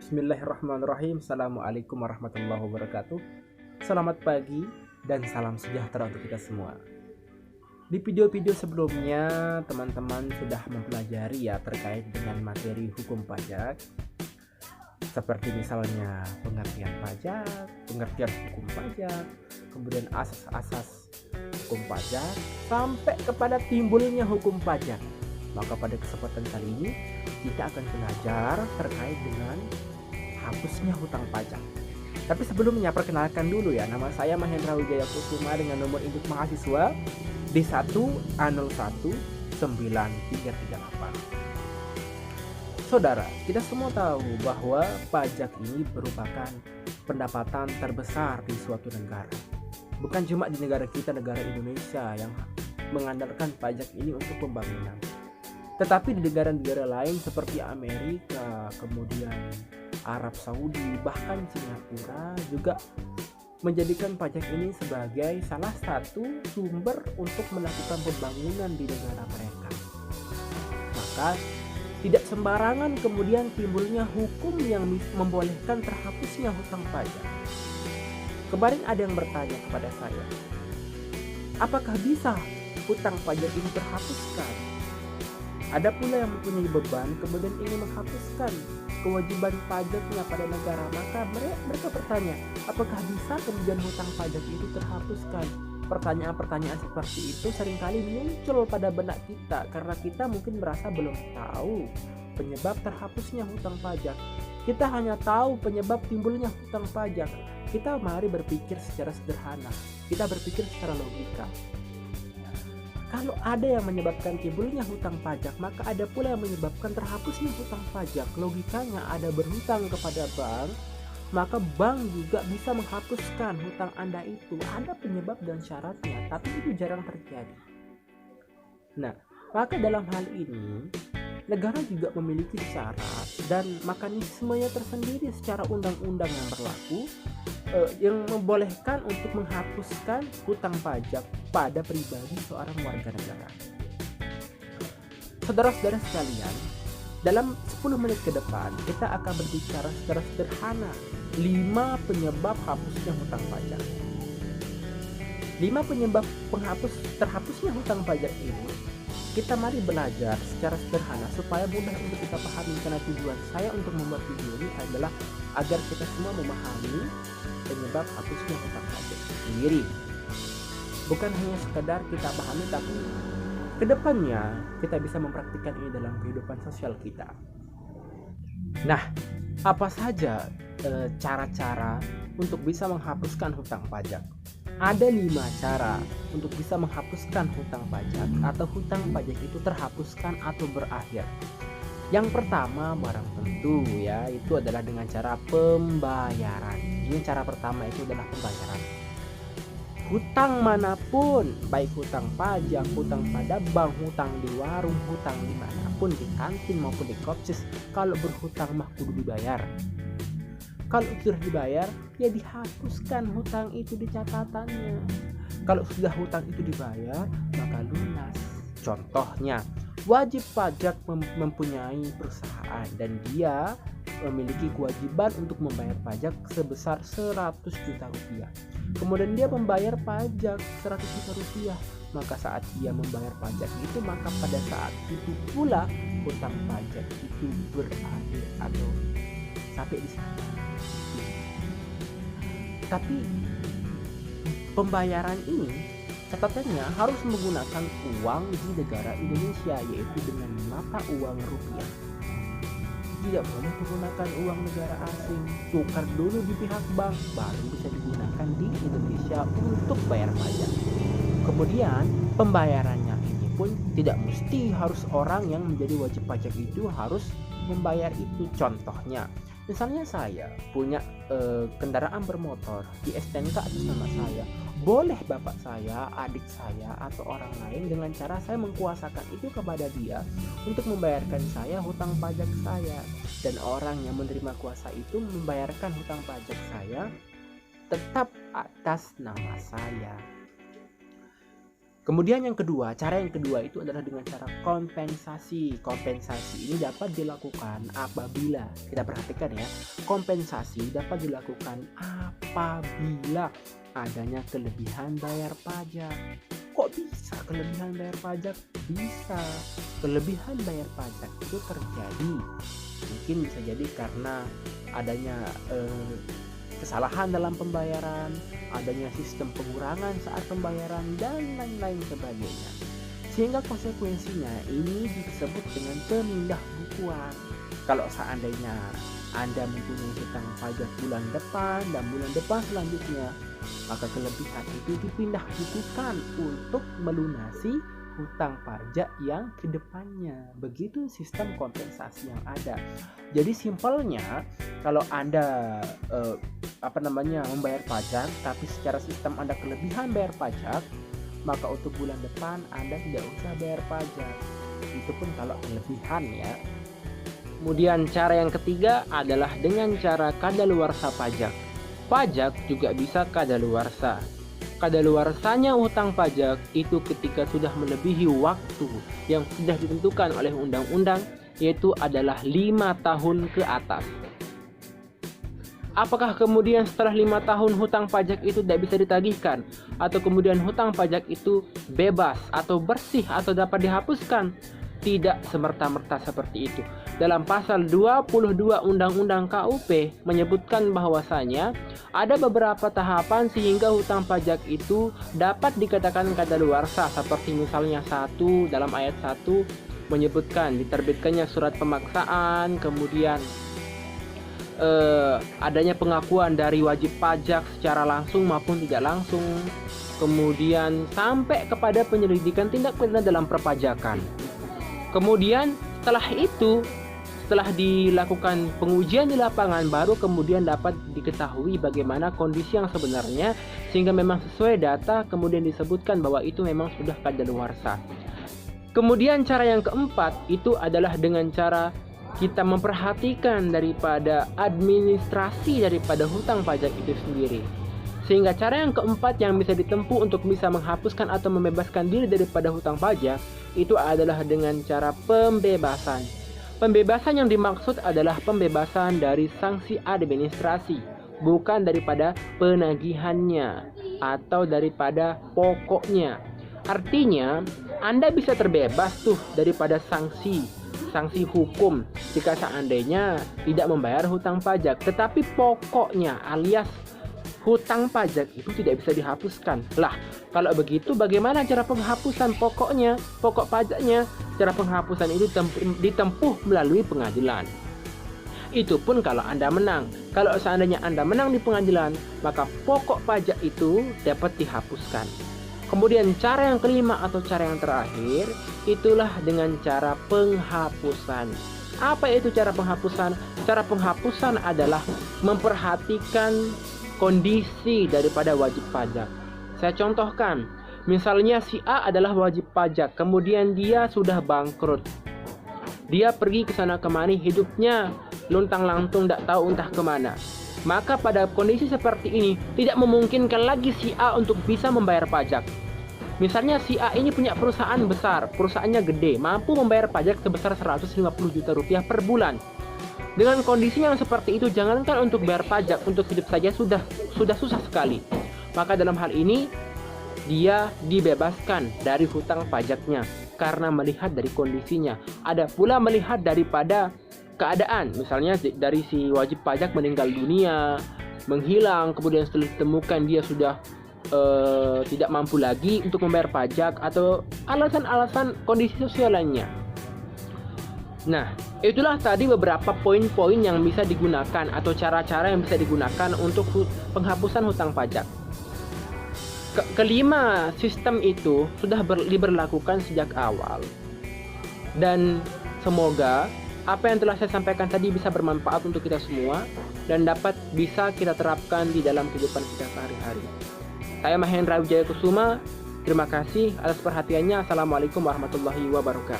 Bismillahirrahmanirrahim. Assalamualaikum warahmatullahi wabarakatuh. Selamat pagi dan salam sejahtera untuk kita semua. Di video-video sebelumnya, teman-teman sudah mempelajari ya terkait dengan materi hukum pajak, seperti misalnya pengertian pajak, pengertian hukum pajak, kemudian asas-asas hukum pajak, sampai kepada timbulnya hukum pajak. Maka pada kesempatan kali ini kita akan belajar terkait dengan hapusnya hutang pajak. Tapi sebelumnya perkenalkan dulu ya, nama saya Mahendra Wijaya Kusuma dengan nomor induk mahasiswa D1A019338. Saudara, kita semua tahu bahwa pajak ini merupakan pendapatan terbesar di suatu negara. Bukan cuma di negara kita, negara Indonesia yang mengandalkan pajak ini untuk pembangunan, tetapi di negara-negara lain seperti Amerika, kemudian Arab Saudi, bahkan Singapura juga menjadikan pajak ini sebagai salah satu sumber untuk melakukan pembangunan di negara mereka. Maka tidak sembarangan kemudian timbulnya hukum yang membolehkan terhapusnya hutang pajak. Kemarin ada yang bertanya kepada saya, apakah bisa hutang pajak ini terhapuskan? Ada pula yang mempunyai beban kemudian ingin menghapuskan kewajiban pajaknya pada negara, maka mereka bertanya, apakah bisa kemudian hutang pajak itu terhapuskan? Pertanyaan-pertanyaan seperti itu seringkali muncul pada benak kita karena kita mungkin merasa belum tahu penyebab terhapusnya hutang pajak. Kita hanya tahu penyebab timbulnya hutang pajak. Kita mari berpikir secara sederhana, kita berpikir secara logika. Kalau ada yang menyebabkan timbulnya hutang pajak, maka ada pula yang menyebabkan terhapusnya hutang pajak. Logikanya, ada berhutang kepada bank, maka bank juga bisa menghapuskan hutang Anda itu. Ada penyebab dan syaratnya, tapi itu jarang terjadi. Nah, maka dalam hal ini, negara juga memiliki syarat dan mekanismenya tersendiri secara undang-undang yang berlaku yang membolehkan untuk menghapuskan hutang pajak pada pribadi seorang warga negara. Saudara-saudara sekalian, dalam 10 menit ke depan kita akan berbicara secara sederhana 5 penyebab hapusnya hutang pajak. 5 penyebab terhapusnya hutang pajak ini kita mari belajar secara sederhana supaya mudah untuk kita pahami, karena tujuan saya untuk membuat video ini adalah agar kita semua memahami penyebab hapusnya hutang pajak sendiri. Bukan hanya sekedar kita pahami, tapi kedepannya kita bisa mempraktikkan ini dalam kehidupan sosial kita. Nah, apa saja cara-cara untuk bisa menghapuskan hutang pajak? Ada 5 cara untuk bisa menghapuskan hutang pajak atau hutang pajak itu terhapuskan atau berakhir. Yang pertama barang tentu ya, itu adalah dengan cara pembayaran. Ini cara pertama, itu adalah pembayaran. Hutang manapun, baik hutang pajak, hutang pada bank, hutang di warung, hutang dimanapun, di kantin maupun di kopsis, kalau berhutang mah kudu dibayar. Kalau sudah dibayar, ya dihapuskan hutang itu di catatannya. Kalau sudah hutang itu dibayar, maka lunas. Contohnya, wajib pajak mempunyai perusahaan dan dia memiliki kewajiban untuk membayar pajak sebesar 100 juta rupiah. Kemudian dia membayar pajak 100 juta rupiah. Maka saat dia membayar pajak itu, maka pada saat itu pula hutang pajak itu berakhir atau sampai di sana. Tapi pembayaran ini catatannya harus menggunakan uang di negara Indonesia, yaitu dengan mata uang rupiah. Tidak boleh menggunakan uang negara asing. Tukar dulu di pihak bank, baru bisa digunakan di Indonesia untuk bayar pajak. Kemudian pembayarannya ini pun tidak mesti harus orang yang menjadi wajib pajak itu harus membayar itu. Contohnya, misalnya saya punya kendaraan bermotor di STNK atas nama saya, boleh bapak saya, adik saya, atau orang lain dengan cara saya mengkuasakan itu kepada dia untuk membayarkan saya hutang pajak saya, dan orang yang menerima kuasa itu membayarkan hutang pajak saya. tetap atas nama saya. Kemudian cara yang kedua itu adalah dengan cara kompensasi. Kompensasi ini dapat dilakukan apabila, kita perhatikan ya, kompensasi dapat dilakukan apabila adanya kelebihan bayar pajak. Kok bisa kelebihan bayar pajak? Bisa. Kelebihan bayar pajak itu terjadi, mungkin bisa jadi karena adanya kesalahan dalam pembayaran, adanya sistem pengurangan saat pembayaran, dan lain-lain sebagainya. Sehingga konsekuensinya ini disebut dengan pemindah bukuan. Kalau seandainya Anda mempunyai hutang pajak bulan depan dan bulan depan selanjutnya, maka kelebihan itu dipindah bukukan untuk melunasi hutang pajak yang kedepannya. Begitu sistem kompensasi yang ada. Jadi simpelnya, kalau Anda membayar pajak, tapi secara sistem Anda kelebihan bayar pajak, maka untuk bulan depan Anda tidak usah bayar pajak. Itu pun kalau kelebihan ya. Kemudian cara yang ketiga adalah dengan cara kadaluarsa pajak. Pajak juga bisa kadaluarsa. Kadaluarsanya hutang pajak itu ketika sudah melebihi waktu yang sudah ditentukan oleh undang-undang, yaitu adalah 5 tahun ke atas. Apakah kemudian setelah 5 tahun hutang pajak itu tidak bisa ditagihkan? Atau kemudian hutang pajak itu bebas atau bersih atau dapat dihapuskan? Tidak semerta-merta seperti itu. Dalam pasal 22 Undang-Undang KUP menyebutkan bahwasanya ada beberapa tahapan sehingga hutang pajak itu dapat dikatakan kadaluarsa, seperti misalnya dalam ayat 1 menyebutkan diterbitkannya surat pemaksaan, kemudian adanya pengakuan dari wajib pajak secara langsung maupun tidak langsung, kemudian sampai kepada penyelidikan tindak pidana dalam perpajakan. Kemudian setelah dilakukan pengujian di lapangan, baru kemudian dapat diketahui bagaimana kondisi yang sebenarnya, sehingga memang sesuai data kemudian disebutkan bahwa itu memang sudah kadaluarsa. Kemudian cara yang keempat itu adalah dengan cara kita memperhatikan daripada administrasi daripada hutang pajak itu sendiri. Sehingga cara yang keempat yang bisa ditempuh untuk bisa menghapuskan atau membebaskan diri daripada hutang pajak itu adalah dengan cara pembebasan. Pembebasan yang dimaksud adalah pembebasan dari sanksi administrasi, bukan daripada penagihannya atau daripada pokoknya. Artinya, Anda bisa terbebas daripada sanksi hukum jika seandainya tidak membayar hutang pajak, tetapi pokoknya alias hutang pajak itu tidak bisa dihapuskan. Lah, kalau begitu bagaimana cara penghapusan pokok pajaknya? Cara penghapusan itu ditempuh melalui pengadilan. Itu pun kalau Anda menang. Kalau seandainya Anda menang di pengadilan, maka pokok pajak itu dapat dihapuskan. Kemudian cara yang kelima atau cara yang terakhir, itulah dengan cara penghapusan. Apa itu cara penghapusan? Cara penghapusan adalah memperhatikan kondisi daripada wajib pajak. Saya contohkan, misalnya si A adalah wajib pajak, kemudian dia sudah bangkrut. Dia pergi ke sana kemari, hidupnya luntang-lantung, tidak tahu entah kemana. Maka pada kondisi seperti ini tidak memungkinkan lagi si A untuk bisa membayar pajak. Misalnya si A ini punya perusahaan besar, perusahaannya gede, mampu membayar pajak sebesar 150 juta rupiah per bulan. Dengan kondisi yang seperti itu, jangankan untuk bayar pajak, untuk hidup saja sudah susah sekali. Maka dalam hal ini dia dibebaskan dari hutang pajaknya karena melihat dari kondisinya. Ada pula melihat daripada keadaan, misalnya dari si wajib pajak meninggal dunia, menghilang, kemudian setelah ditemukan dia sudah tidak mampu lagi untuk membayar pajak, atau alasan-alasan kondisi sosial lainnya. Nah, itulah tadi beberapa poin-poin yang bisa digunakan atau cara-cara yang bisa digunakan untuk penghapusan hutang pajak. Kelima sistem itu sudah diberlakukan sejak awal. Dan semoga apa yang telah saya sampaikan tadi bisa bermanfaat untuk kita semua dan bisa kita terapkan di dalam kehidupan kita sehari-hari. Saya Mahendra Wijaya Kusuma. Terima kasih atas perhatiannya. Assalamualaikum warahmatullahi wabarakatuh.